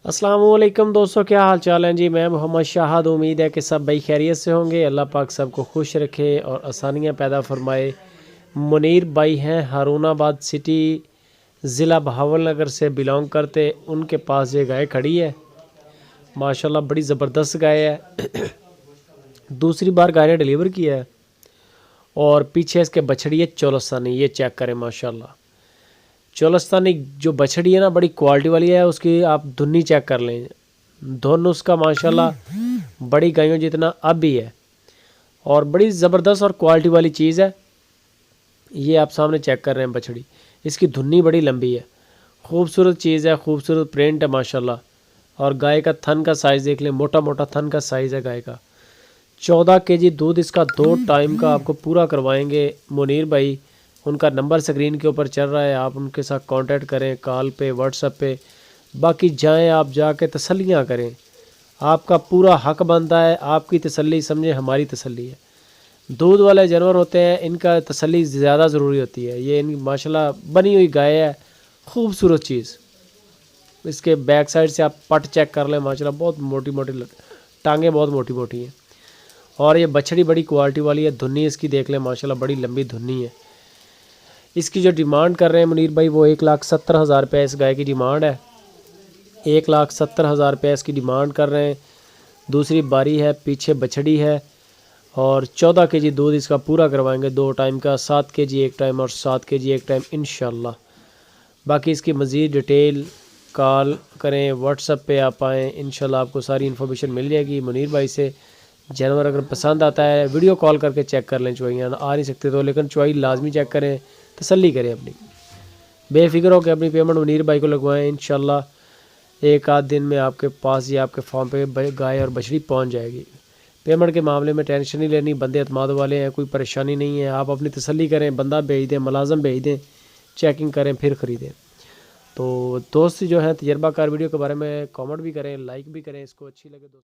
अस्सलाम वालेकुम दोस्तों, क्या हाल चाल है जी। मैं मोहम्मद शाहद। उम्मीद है कि सब भाई खैरियत से होंगे। अल्लाह पाक सबको खुश रखे और आसानियाँ पैदा फरमाए। मुनीर भाई हैं, हारूनाबाद सिटी, ज़िला बहावलनगर से बिलोंग करते। उनके पास ये गाय खड़ी है, माशाल्लाह बड़ी ज़बरदस्त गाय है। दूसरी बार गाय ने डिलीवर किया है और पीछे इसके बछड़ी है चोलस्तानी। ये चेक करें माशाल्लाह, चोलस्तानी जो बछड़ी है ना, बड़ी क्वालिटी वाली है। उसकी आप धुन्नी चेक कर लें, धुन उसका माशाल्लाह बड़ी गायों जितना अब भी है और बड़ी ज़बरदस्त और क्वालिटी वाली चीज़ है। ये आप सामने चेक कर रहे हैं बछड़ी, इसकी धुन्नी बड़ी लंबी है, खूबसूरत चीज़ है, खूबसूरत प्रिंट है माशाल्लाह। और गाय का थन का साइज़ देख लें, मोटा मोटा थन का साइज़ है गाय का। 14 केजी दूध इसका 2 टाइम का आपको पूरा करवाएंगे मुनीर भाई। उनका नंबर स्क्रीन के ऊपर चल रहा है, आप उनके साथ कांटेक्ट करें, कॉल पे, व्हाट्सएप पे। बाकी जाएं आप, जाके तसल्लियाँ करें। आपका पूरा हक बनता है, आपकी तसल्ली समझे हमारी तसल्ली है। दूध वाले जानवर होते हैं, इनका तसल्ली ज़्यादा ज़रूरी होती है। ये इन माशाल्लाह बनी हुई गाय है, खूबसूरत चीज़। इसके बैक साइड से आप पट चेक कर लें, माशाल्लाह बहुत मोटी मोटी टांगें, बहुत मोटी मोटी हैं। और ये बछड़ी बड़ी क्वालिटी वाली है। धुन्नी इसकी देख लें माशाल्लाह, बड़ी लंबी धुन्नी है। इसकी जो डिमांड कर रहे हैं मुनीर भाई, वो 1,70,000 रुपये इस गाय की डिमांड है। 1,70,000 रुपये इसकी डिमांड कर रहे हैं। दूसरी बारी है, पीछे बछड़ी है और 14 केजी दूध इसका पूरा करवाएंगे 2 टाइम का, 7 केजी एक टाइम और 7 केजी एक टाइम इंशाल्लाह। बाकी इसकी मज़ीद डिटेल कॉल करें, व्हाट्सएप पे आप आएँ, इंशाल्लाह आपको सारी इन्फॉर्मेशन मिल जाएगी मुनीर भाई से। जानवर अगर पसंद आता है, वीडियो कॉल करके चेक कर लें। चुवाइयाँ आ नहीं सकते तो, लेकिन चुवाई लाजमी चेक करें, तसल्ली करें अपनी, बेफिक्र होकर अपनी पेमेंट मुनीर भाई को लगवाएं। इंशाल्लाह एक आध दिन में आपके पास या आपके फार्म पे गाय और बछड़ी पहुंच जाएगी। पेमेंट के मामले में टेंशन नहीं लेनी, बंदे अतमाद वाले हैं, कोई परेशानी नहीं है। आप अपनी तसल्ली करें, बंदा भेज दें, मुलाजम भेज दें, चेकिंग करें, फिर ख़रीदें। तो दोस्त जो हैं तजर्बाकार, वीडियो के बारे में कमेंट भी करें, लाइक भी करें, इसको अच्छी लगे दोस्त।